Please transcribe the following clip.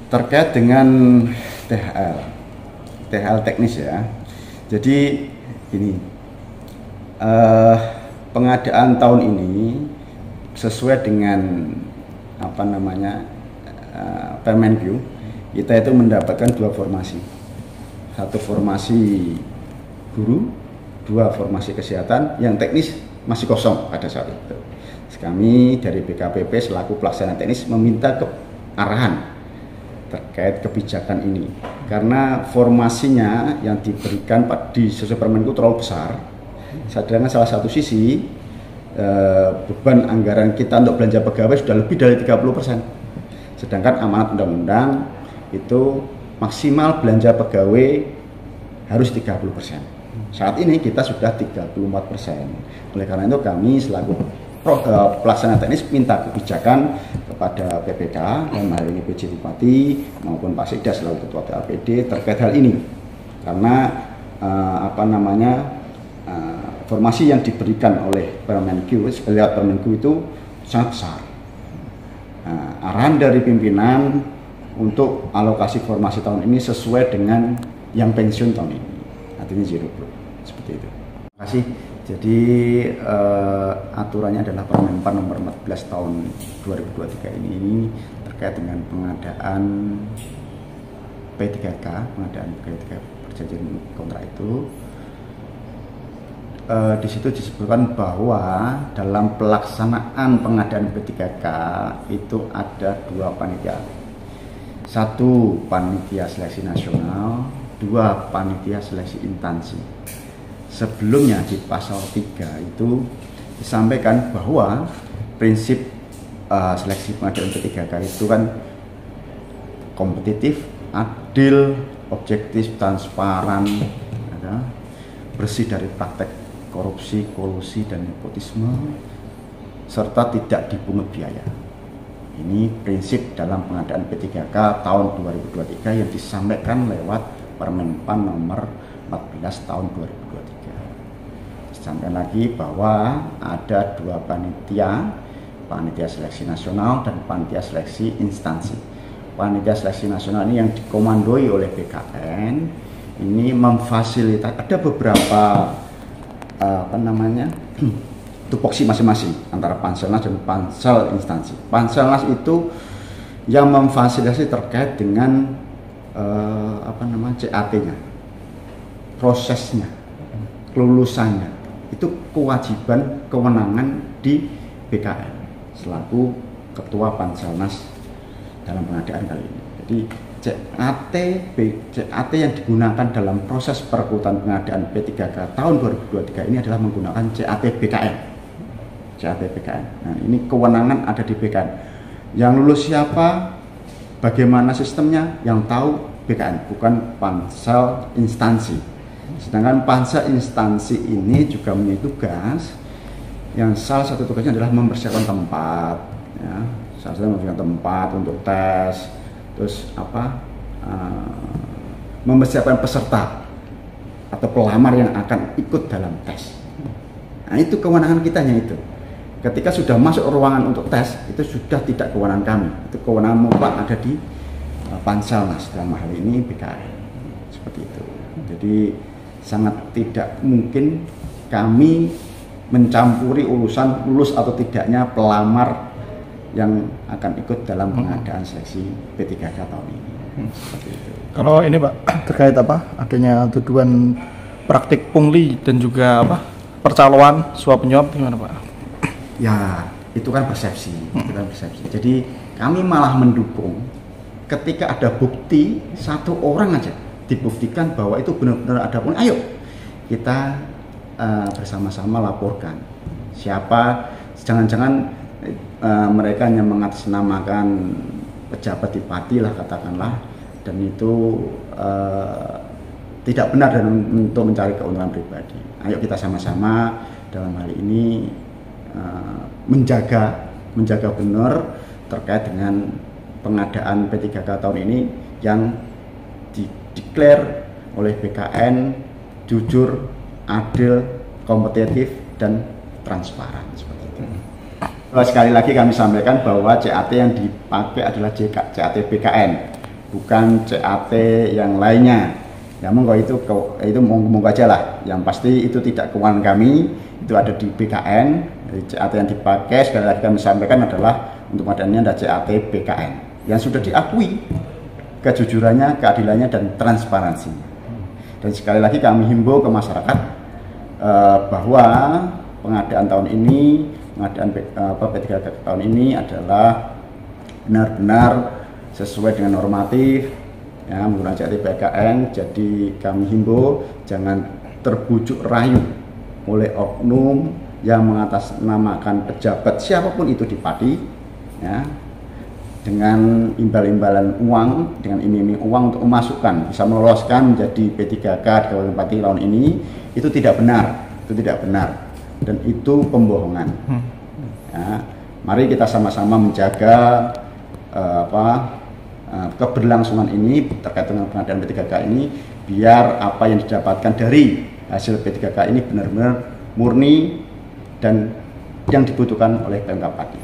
Terkait dengan THL teknis ya. Jadi ini pengadaan tahun ini sesuai dengan Permenq, kita itu mendapatkan 2 formasi. 1 formasi guru, 2 formasi kesehatan, yang teknis masih kosong pada saat itu. Kami dari BKPP selaku pelaksana teknis meminta arahan terkait kebijakan ini, karena formasinya yang diberikan di sesuai Permenq terlalu besar. Sedangkan salah satu sisi beban anggaran kita untuk belanja pegawai sudah lebih dari 30%. Sedangkan amanat undang-undang itu maksimal belanja pegawai harus 30%. Saat ini kita sudah 34%. Oleh karena itu kami selaku pelaksana teknis minta kebijakan kepada PPK dan hari ini PJ Bupati maupun Pak Sekda selaku Ketua TAPD terkait hal ini, karena formasi yang diberikan oleh Permenq itu sangat besar. Arahan dari pimpinan untuk alokasi formasi tahun ini sesuai dengan yang pensiun tahun ini, artinya zero group, seperti itu. Terima kasih. Jadi aturannya adalah Permen PAN nomor 14 tahun 2023 ini terkait dengan pengadaan P3K, pengadaan P3K perjanjian kontrak itu. Di situ disebutkan bahwa dalam pelaksanaan pengadaan P3K itu ada 2 panitia. 1 panitia seleksi nasional, 2 panitia seleksi instansi. Sebelumnya di pasal 3 itu disampaikan bahwa prinsip seleksi pengadaan P3K itu kan kompetitif, adil, objektif, transparan, bersih dari praktek korupsi, kolusi, dan nepotisme, serta tidak dipungut biaya. Ini prinsip dalam pengadaan P3K tahun 2023 yang disampaikan lewat Permen PAN nomor 14 tahun 2023. Disampaikan lagi bahwa ada 2 panitia, panitia seleksi nasional dan panitia seleksi instansi. Panitia seleksi nasional ini yang dikomandoi oleh BKN, ini memfasilitasi, ada beberapa tupoksi masing-masing antara Panselnas dan Pansel instansi. Panselnas itu yang memfasilitasi terkait dengan CAT-nya, prosesnya, kelulusannya. Itu kewajiban, kewenangan di BKN selaku Ketua Panselnas dalam pengadaan kali ini. Jadi CAT yang digunakan dalam proses perekrutan pengadaan P3K tahun 2023 ini adalah menggunakan CAT BKN. Nah, ini kewenangan ada di BKN. Yang lulus siapa, bagaimana sistemnya, yang tahu BKN, bukan Pansel instansi. Sedangkan Pansel instansi ini juga mempunyai tugas, yang salah satu tugasnya adalah mempersiapkan tempat, ya. Salah satu mempersiapkan tempat untuk tes, terus mempersiapkan peserta atau pelamar yang akan ikut dalam tes. Nah, itu kewenangan kitanya itu. Ketika sudah masuk ruangan untuk tes, itu sudah tidak kewenangan kami. Itu kewenangan mutlak ada di Panselnas, dalam hal ini BKN. Seperti itu. Jadi sangat tidak mungkin kami mencampuri urusan lulus atau tidaknya pelamar yang akan ikut dalam pengadaan seleksi P3K tahun ini. Seperti itu. Kalau ini Pak, terkait adanya tuduhan praktik pungli dan juga percaloan suap menyuap, gimana Pak? Ya, itu kan persepsi. Jadi kami malah mendukung ketika ada bukti 1 orang aja dibuktikan bahwa itu benar-benar ada pungli, ayo kita bersama-sama laporkan. Siapa, jangan-jangan mereka yang mengatasnamakan pejabat Bupati lah katakanlah, dan itu tidak benar dan untuk mencari keuntungan pribadi. Ayo kita sama-sama dalam hal ini menjaga benar terkait dengan pengadaan P3K tahun ini yang dideklar oleh BKN jujur, adil, kompetitif, dan transparan, seperti itu. Sekali lagi kami sampaikan bahwa CAT yang dipakai adalah CAT BKN, bukan CAT yang lainnya. Ya monggo itu monggo aja lah. Yang pasti itu tidak kewenangan kami, itu ada di BKN. Jadi CAT yang dipakai sekali lagi kami sampaikan adalah untuk pengadaannya ada CAT BKN yang sudah diakui kejujurannya, keadilannya dan transparansinya. Dan sekali lagi kami himbau ke masyarakat bahwa pengadaan tahun ini, pengadaan P3K tahun ini adalah benar-benar sesuai dengan normatif, ya, menggunakan CAT BKN. Jadi kami himbau jangan terbujuk rayu oleh oknum yang mengatasnamakan pejabat siapapun itu di Pati, ya, dengan imbal-imbalan uang, dengan iming-iming uang untuk memasukkan, bisa meloloskan menjadi P3K di Kabupaten Pati tahun ini, itu tidak benar, dan itu pembohongan. Ya, mari kita sama-sama menjaga keberlangsungan ini terkait dengan pengadaan P3K ini, biar apa yang didapatkan dari hasil P3K ini benar-benar murni dan yang dibutuhkan oleh Pemkab Pati.